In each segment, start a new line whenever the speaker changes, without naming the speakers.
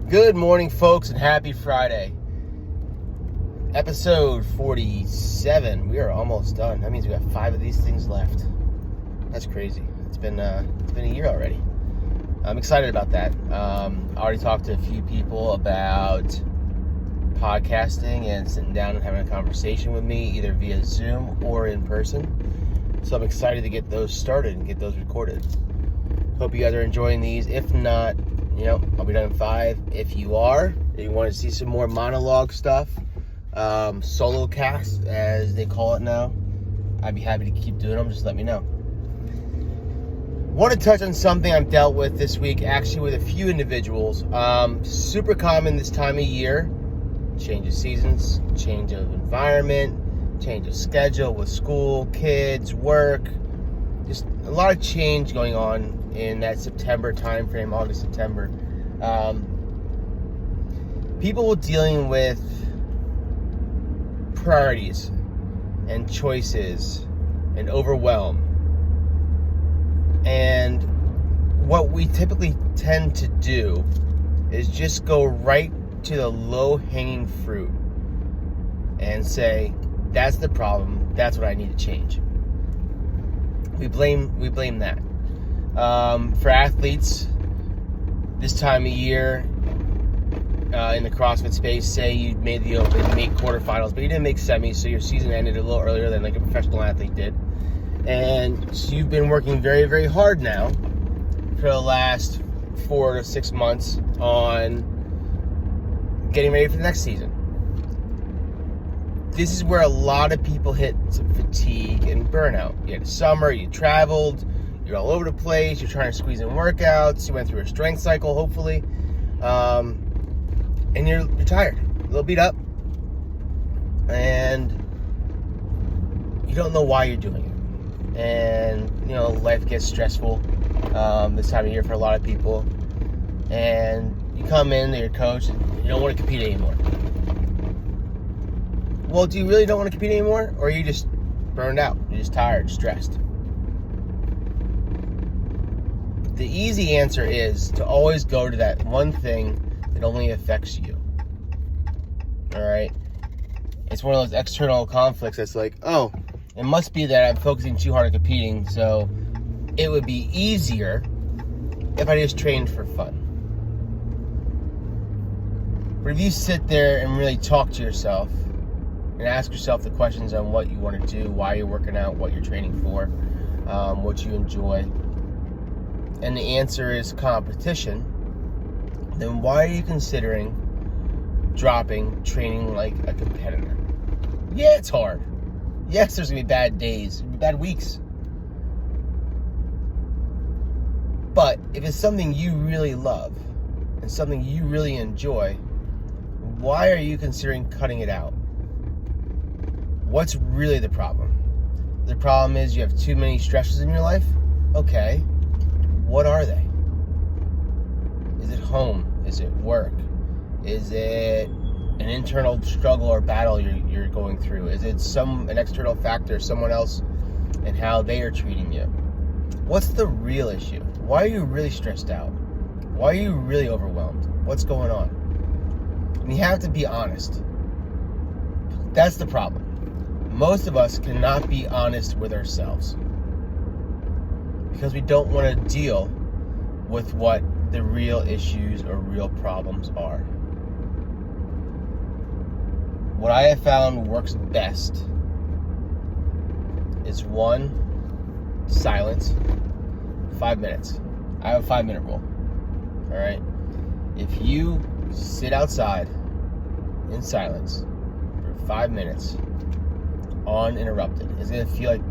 Good morning, folks, and happy Friday. Episode 47. We are almost done. That means we got 5 of these things left. That's crazy. It's been a year already. I'm excited about that. I already talked to a few people about podcasting and sitting down and having a conversation with me, either via Zoom or in person. So I'm excited to get those started and get those recorded. Hope you guys are enjoying these. If not, I'll be done in 5. If you are, and you want to see some more monologue stuff, solo cast, as they call it now, I'd be happy to keep doing them. Just let me know. Want to touch on something I've dealt with this week, actually with a few individuals. Super common this time of year. Change of seasons, change of environment, change of schedule with school, kids, work. Just a lot of change going on in that September time frame, August, September. People dealing with priorities and choices and overwhelm. And what we typically tend to do is just go right to the low-hanging fruit and say, that's the problem, that's what I need to change. We blame that. For athletes, this time of year, in the CrossFit space, say you made quarterfinals, but you didn't make semis, so your season ended a little earlier than like a professional athlete did. And so you've been working very, very hard now for the last 4 to 6 months on getting ready for the next season. This is where a lot of people hit some fatigue and burnout. You had summer, you traveled, you're all over the place, you're trying to squeeze in workouts, you went through a strength cycle, hopefully, and you're tired, a little beat up, and you don't know why you're doing it. And, life gets stressful this time of year for a lot of people, and you come in to your coach and you don't want to compete anymore. Well, do you really don't want to compete anymore? Or are you just burned out? You're just tired, stressed? The easy answer is to always go to that one thing that only affects you. Alright? It's one of those external conflicts that's like, oh, it must be that I'm focusing too hard on competing, so it would be easier if I just trained for fun. But if you sit there and really talk to yourself and ask yourself the questions on what you want to do, why you're working out, what you're training for, what you enjoy, and the answer is competition, then why are you considering dropping training like a competitor? Yeah, it's hard. Yes, there's going to be bad days, bad weeks. But if it's something you really love and something you really enjoy, why are you considering cutting it out? What's really the problem? The problem is you have too many stresses in your life? Okay. What are they? Is it home? Is it work? Is it an internal struggle or battle you're going through? Is it an external factor, someone else, and how they are treating you? What's the real issue? Why are you really stressed out? Why are you really overwhelmed? What's going on? And you have to be honest. That's the problem. Most of us cannot be honest with ourselves because we don't want to deal with what the real issues or real problems are. What I have found works best is 1, silence, 5 minutes. I have a 5-minute rule. All right? If you sit outside in silence for 5 minutes, uninterrupted, it's going to feel like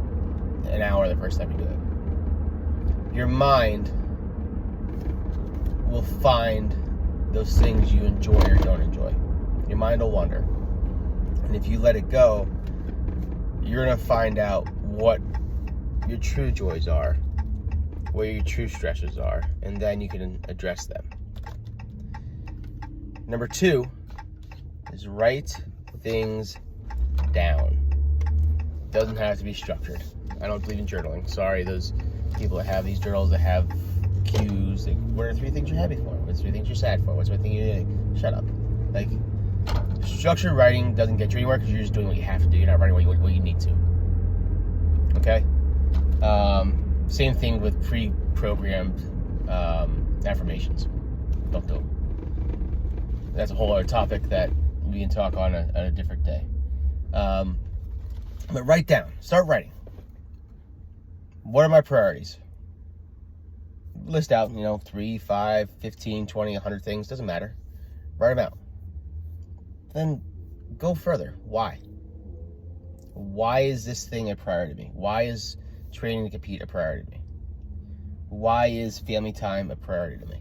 an hour the first time you do it. Your mind will find those things you enjoy or don't enjoy. Your mind will wander. And if you let it go, you're going to find out what your true joys are, where your true stresses are, and then you can address them. Number 2 is write things down. Doesn't have to be structured. I don't believe in journaling. Sorry, those people that have these journals that have cues. Like, what are 3 things you're happy for? What's 3 things you're sad for? What's 1 thing you're doing? Shut up. Like, structured writing doesn't get you anywhere because you're just doing what you have to do. You're not writing what you need to. Okay? Same thing with pre-programmed affirmations. Don't do them. That's a whole other topic that we can talk on a different day. But write down. Start writing. What are my priorities? List out, 3, 5, 15, 20, 100 things. Doesn't matter. Write them out. Then go further. Why? Why is this thing a priority to me? Why is training to compete a priority to me? Why is family time a priority to me?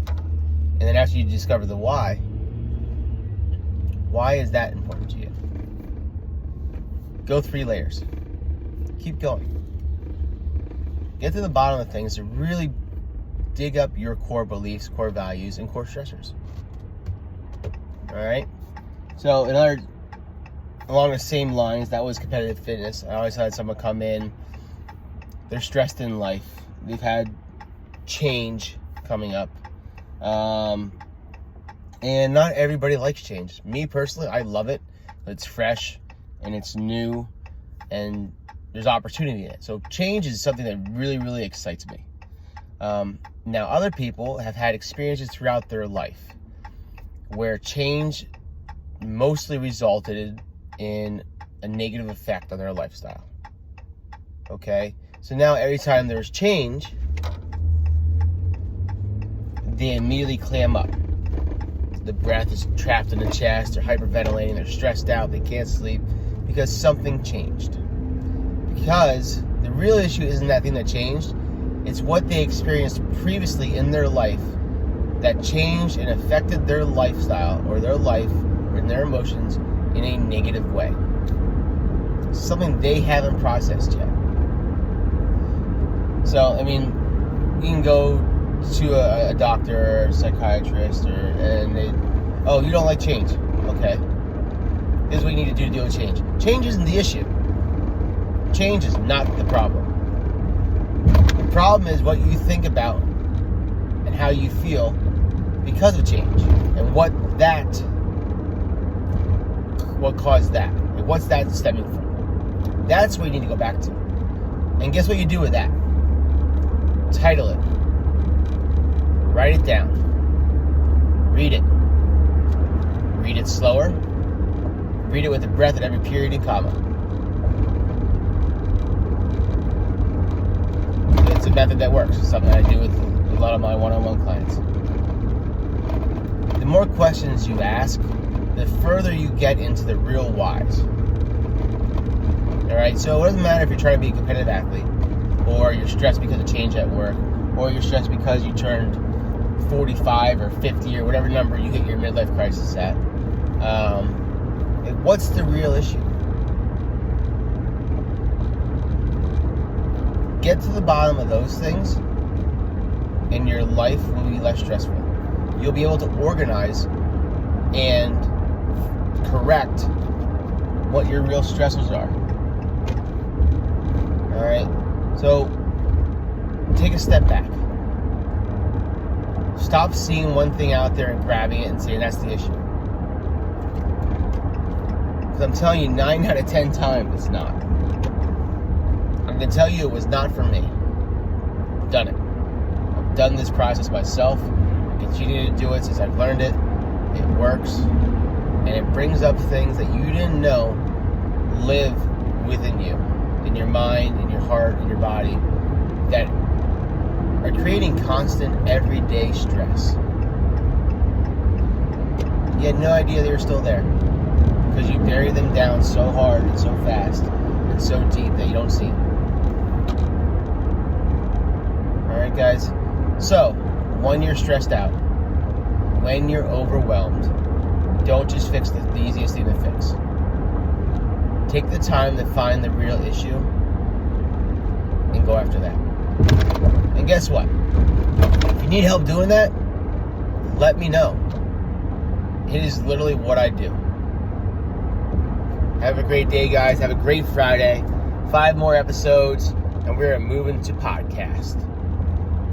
And then after you discover the why is that important to you? Go 3 layers. Keep going. Get to the bottom of things to really dig up your core beliefs, core values, and core stressors. All right? So along the same lines, that was competitive fitness. I always had someone come in, they're stressed in life. They've had change coming up. And not everybody likes change. Me personally, I love it. It's fresh and it's new and there's opportunity in it. So change is something that really, really excites me. Now, other people have had experiences throughout their life where change mostly resulted in a negative effect on their lifestyle. Okay? So now every time there's change, they immediately clam up. The breath is trapped in the chest, they're hyperventilating, they're stressed out, they can't sleep because something changed. Because the real issue isn't that thing that changed, it's what they experienced previously in their life that changed and affected their lifestyle or their life and their emotions in a negative way. Something they haven't processed yet. So, you can go to a doctor or a psychiatrist and they, you don't like change. Okay. This is what you need to do to deal with change. Change isn't the issue. Change is not the problem. The problem is what you think about and how you feel because of change and what caused that and what's that stemming from. That's what you need to go back to. And guess what you do with that? Title it. Write it down. Read it. Read it slower. Read it with a breath at every period and comma. It's a method that works. It's something I do with a lot of my one-on-one clients. The more questions you ask, the further you get into the real whys. Alright, so it doesn't matter if you're trying to be a competitive athlete, or you're stressed because of change at work, or you're stressed because you turned 45 or 50 or whatever number you hit your midlife crisis at. What's the real issue? Get to the bottom of those things and your life will be less stressful. You'll be able to organize and correct what your real stressors are. Alright? So, take a step back. Stop seeing one thing out there and grabbing it and saying that's the issue. Because I'm telling you, 9 out of 10 times it's not. I'm going to tell you it was not for me. I've done it. I've done this process myself. I continue to do it since I've learned it. It works. And it brings up things that you didn't know live within you. In your mind, in your heart, in your body. That are creating constant, everyday stress. You had no idea they were still there. Because you bury them down so hard and so fast and so deep that you don't see them. Alright guys, so when you're stressed out, when you're overwhelmed, don't just fix the easiest thing to fix. Take the time to find the real issue and go after that. And guess what? If you need help doing that, let me know. It is literally what I do. Have a great day, guys. Have a great Friday. 5 more episodes, and we're moving to podcast.